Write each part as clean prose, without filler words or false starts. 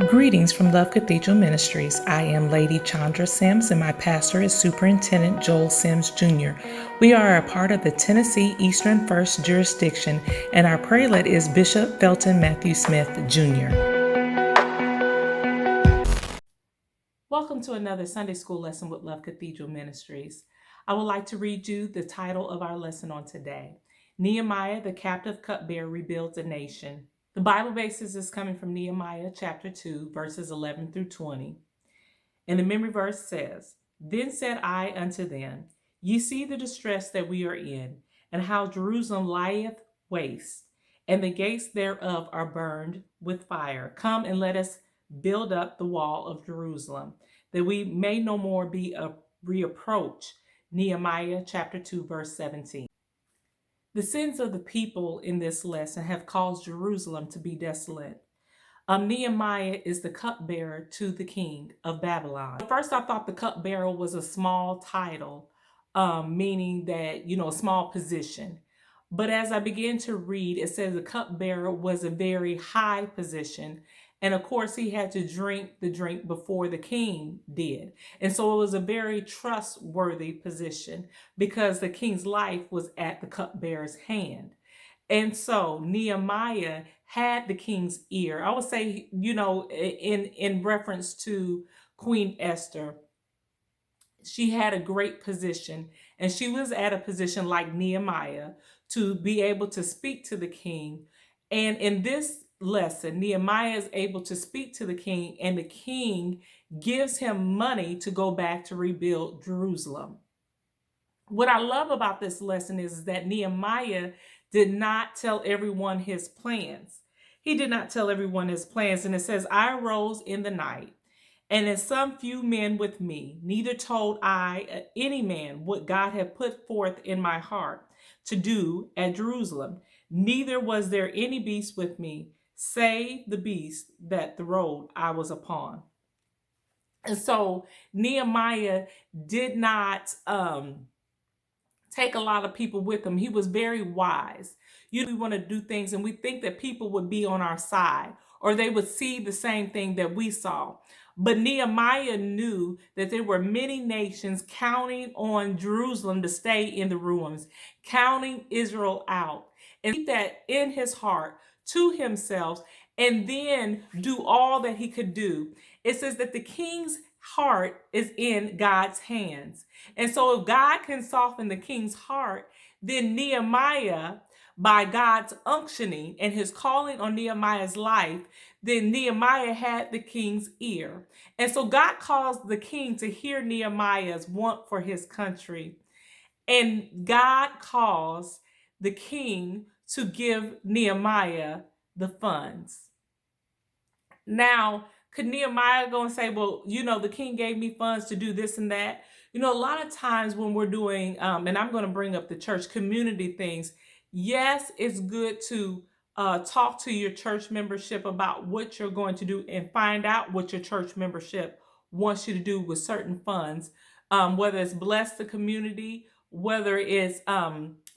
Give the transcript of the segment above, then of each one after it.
Greetings from Love Cathedral Ministries. I am Lady Chandra Sims and my pastor is Superintendent Joel Sims Jr. We are a part of the Tennessee Eastern First Jurisdiction and our prelate is Bishop Felton Matthew Smith Jr. Welcome to another Sunday School lesson with Love Cathedral Ministries. I would like to read you the title of our lesson on today. Nehemiah, the captive cupbearer, rebuilds a nation. The Bible basis is coming from Nehemiah chapter 2, verses 11 through 20. And the memory verse says, Then said I unto them, Ye see the distress that we are in, and how Jerusalem lieth waste, and the gates thereof are burned with fire. Come and let us build up the wall of Jerusalem, that we may no more be a reproach. Nehemiah chapter 2, verse 17. The sins of the people in this lesson have caused Jerusalem to be desolate. Nehemiah is the cupbearer to the king of Babylon. At first, I thought the cupbearer was a small title, meaning that, a small position. But as I began to read, it says the cupbearer was a very high position. And of course, he had to drink the drink before the king did. And so it was a very trustworthy position because the king's life was at the cupbearer's hand. And so Nehemiah had the king's ear. I would say, in reference to Queen Esther, she had a great position and she was at a position like Nehemiah to be able to speak to the king. And in this lesson, Nehemiah is able to speak to the king and the king gives him money to go back to rebuild Jerusalem. What I love about this lesson is that Nehemiah did not tell everyone his plans. He did not tell everyone his plans. And it says, I arose in the night, and in some few men with me, neither told I any man what God had put forth in my heart to do at Jerusalem. Neither was there any beast with me, save the beast that the road I was upon. And so Nehemiah did not take a lot of people with him. He was very wise. We want to do things and we think that people would be on our side or they would see the same thing that we saw. But Nehemiah knew that there were many nations counting on Jerusalem to stay in the ruins, counting Israel out, and keep that in his heart to himself, and then do all that he could do. It says that the king's heart is in God's hands. And so if God can soften the king's heart, then Nehemiah, by God's unctioning and his calling on Nehemiah's life, then Nehemiah had the king's ear. And so God caused the king to hear Nehemiah's want for his country. And God caused the king to give Nehemiah the funds. Now, could Nehemiah go and say, well, the king gave me funds to do this and that? A lot of times when we're doing, and I'm going to bring up the church community things, yes, it's good to talk to your church membership about what you're going to do and find out what your church membership wants you to do with certain funds, whether it's bless the community, whether it's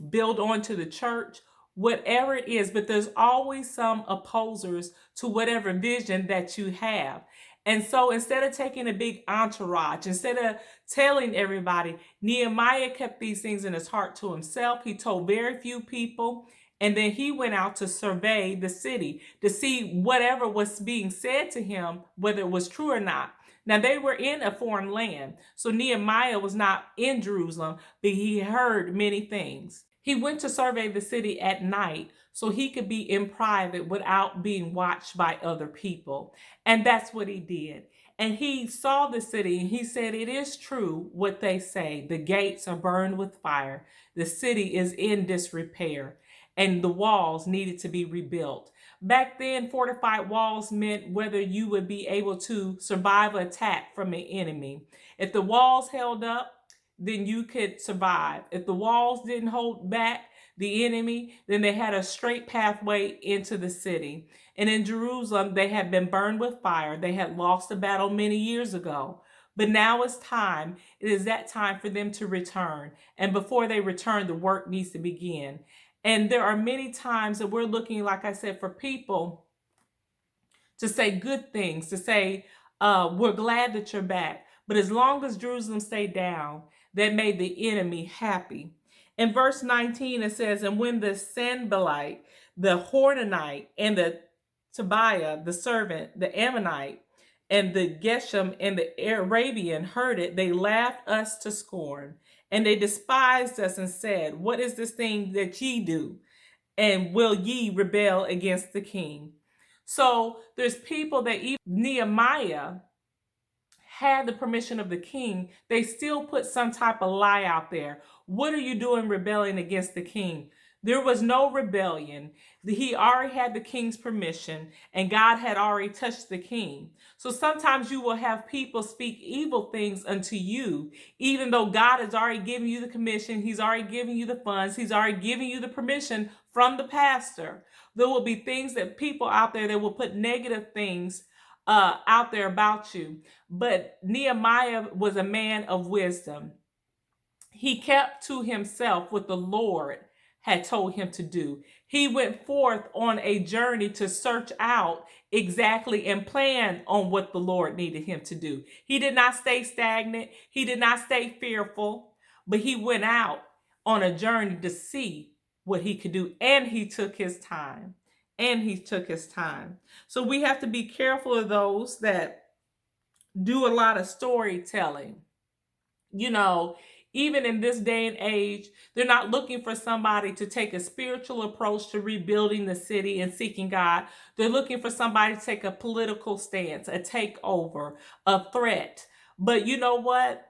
build onto the church, whatever it is, but there's always some opposers to whatever vision that you have. And so instead of taking a big entourage, instead of telling everybody, Nehemiah kept these things in his heart to himself. He told very few people. And then he went out to survey the city to see whatever was being said to him, whether it was true or not. Now, they were in a foreign land. So Nehemiah was not in Jerusalem, but he heard many things. He went to survey the city at night so he could be in private without being watched by other people. And that's what he did. And he saw the city and he said, it is true what they say. The gates are burned with fire. The city is in disrepair and the walls needed to be rebuilt. Back then, fortified walls meant whether you would be able to survive an attack from an enemy. If the walls held up, then you could survive. If the walls didn't hold back the enemy, then they had a straight pathway into the city. And in Jerusalem, they had been burned with fire. They had lost the battle many years ago. But now it's time. It is that time for them to return. And before they return, the work needs to begin. And there are many times that we're looking, like I said, for people to say good things, to say, we're glad that you're back. But as long as Jerusalem stayed down, that made the enemy happy. In verse 19, it says, and when the Sanballat, the Horonite, and the Tobiah, the servant, the Ammonite, and the Geshem and the Arabian heard it, they laughed us to scorn. And they despised us and said, what is this thing that ye do? And will ye rebel against the king? So there's people that even Nehemiah had the permission of the king, they still put some type of lie out there. What are you doing rebelling against the king? There was no rebellion. He already had the king's permission, and God had already touched the king. So sometimes you will have people speak evil things unto you, even though God has already given you the commission, he's already given you the funds, he's already given you the permission from the pastor. There will be things that people out there that will put negative things out there about you. But Nehemiah was a man of wisdom. He kept to himself what the Lord had told him to do. He went forth on a journey to search out exactly and plan on what the Lord needed him to do. He did not stay stagnant. He did not stay fearful, but he went out on a journey to see what he could do. And he took his time. So we have to be careful of those that do a lot of storytelling. You know, even in this day and age, they're not looking for somebody to take a spiritual approach to rebuilding the city and seeking God. They're looking for somebody to take a political stance, a takeover, a threat. But you know what?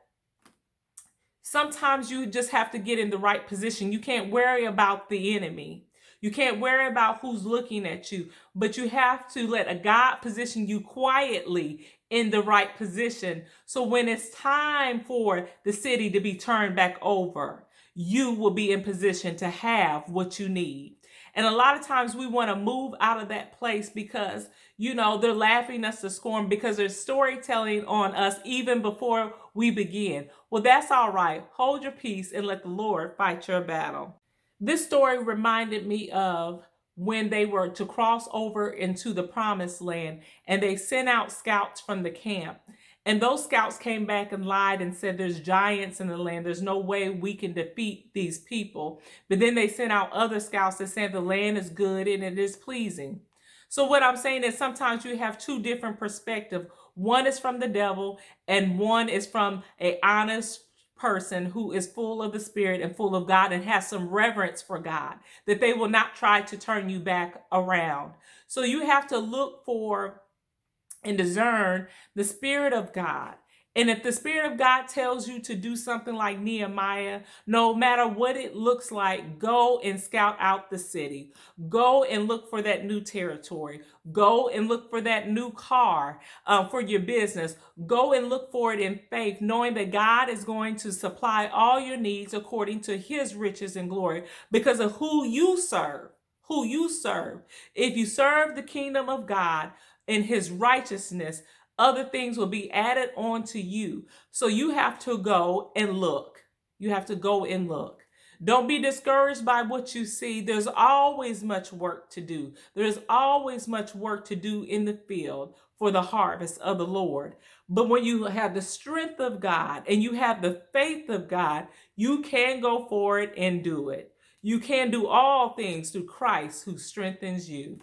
Sometimes you just have to get in the right position. You can't worry about the enemy. You can't worry about who's looking at you, but you have to let a God position you quietly in the right position. So when it's time for the city to be turned back over, you will be in position to have what you need. And a lot of times we want to move out of that place because, you know, they're laughing us to scorn because there's storytelling on us even before we begin. Well, that's all right. Hold your peace and let the Lord fight your battle. This story reminded me of when they were to cross over into the promised land and they sent out scouts from the camp. And those scouts came back and lied and said there's giants in the land. There's no way we can defeat these people. But then they sent out other scouts that said the land is good and it is pleasing. So what I'm saying is sometimes you have two different perspectives. One is from the devil and one is from an honest person who is full of the Spirit and full of God and has some reverence for God, that they will not try to turn you back around. So you have to look for and discern the Spirit of God. And if the Spirit of God tells you to do something like Nehemiah, no matter what it looks like, go and scout out the city. Go and look for that new territory. Go and look for that new car for your business. Go and look for it in faith, knowing that God is going to supply all your needs according to his riches and glory because of who you serve. Who you serve. If you serve the kingdom of God in his righteousness, other things will be added on to you. So you have to go and look. You have to go and look. Don't be discouraged by what you see. There's always much work to do. There's always much work to do in the field for the harvest of the Lord. But when you have the strength of God and you have the faith of God, you can go for it and do it. You can do all things through Christ who strengthens you.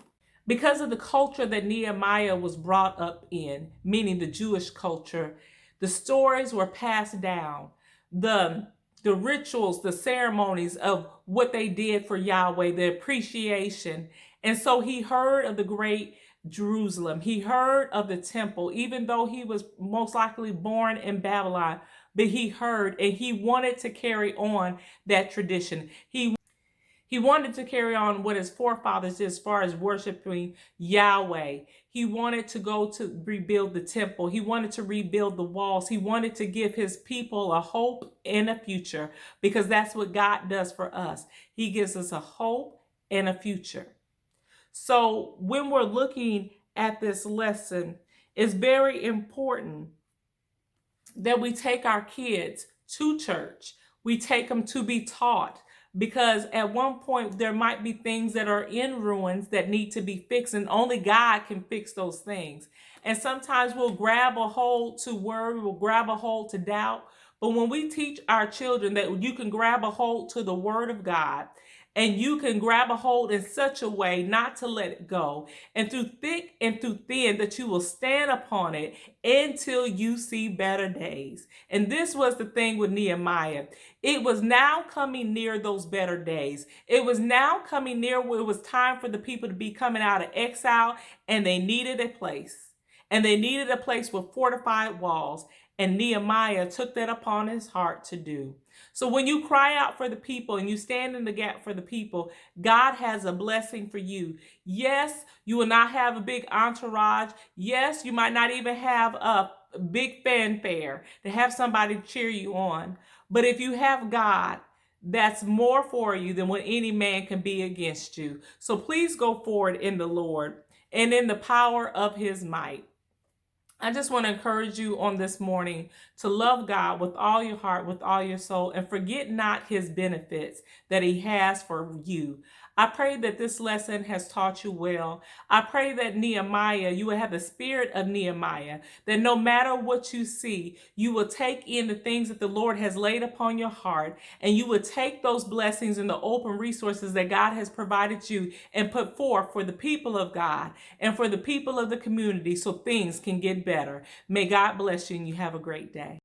Because of the culture that Nehemiah was brought up in, meaning the Jewish culture, the stories were passed down. The rituals, the ceremonies of what they did for Yahweh, the appreciation. And so he heard of the great Jerusalem. He heard of the temple, even though he was most likely born in Babylon. But he heard and he wanted to carry on that tradition. He wanted to carry on what his forefathers did as far as worshiping Yahweh. He wanted to go to rebuild the temple. He wanted to rebuild the walls. He wanted to give his people a hope and a future because that's what God does for us. He gives us a hope and a future. So when we're looking at this lesson, it's very important that we take our kids to church. We take them to be taught because at one point there might be things that are in ruins that need to be fixed, and only God can fix those things. And sometimes we'll grab a hold to worry, we'll grab a hold to doubt. But when we teach our children that you can grab a hold to the word of God, and you can grab a hold in such a way not to let it go, and through thick and through thin, that you will stand upon it until you see better days. And this was the thing with Nehemiah. It was now coming near those better days. It was now coming near where it was time for the people to be coming out of exile, and they needed a place. And they needed a place with fortified walls. And Nehemiah took that upon his heart to do. So when you cry out for the people and you stand in the gap for the people, God has a blessing for you. Yes, you will not have a big entourage. Yes, you might not even have a big fanfare to have somebody cheer you on. But if you have God, that's more for you than what any man can be against you. So please go forward in the Lord and in the power of his might. I just want to encourage you on this morning to love God with all your heart, with all your soul, and forget not his benefits that he has for you. I pray that this lesson has taught you well. I pray that Nehemiah, you will have the spirit of Nehemiah, that no matter what you see, you will take in the things that the Lord has laid upon your heart, and you will take those blessings and the open resources that God has provided you and put forth for the people of God and for the people of the community so things can get better. May God bless you and you have a great day.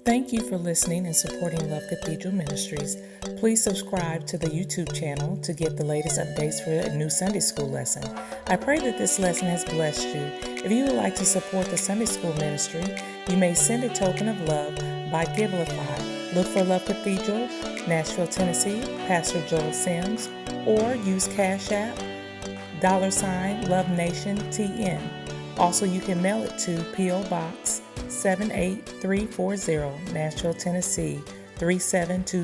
Thank you for listening and supporting Love Cathedral Ministries. Please subscribe to the YouTube channel to get the latest updates for a new Sunday school lesson. I pray that this lesson has blessed you. If you would like to support the Sunday school ministry, you may send a token of love by Givelify. Look for Love Cathedral, Nashville, Tennessee, Pastor Joel Sims, or use Cash App, $ Love Nation TN. Also, you can mail it to P.O. Box 78340, Nashville, Tennessee 37200.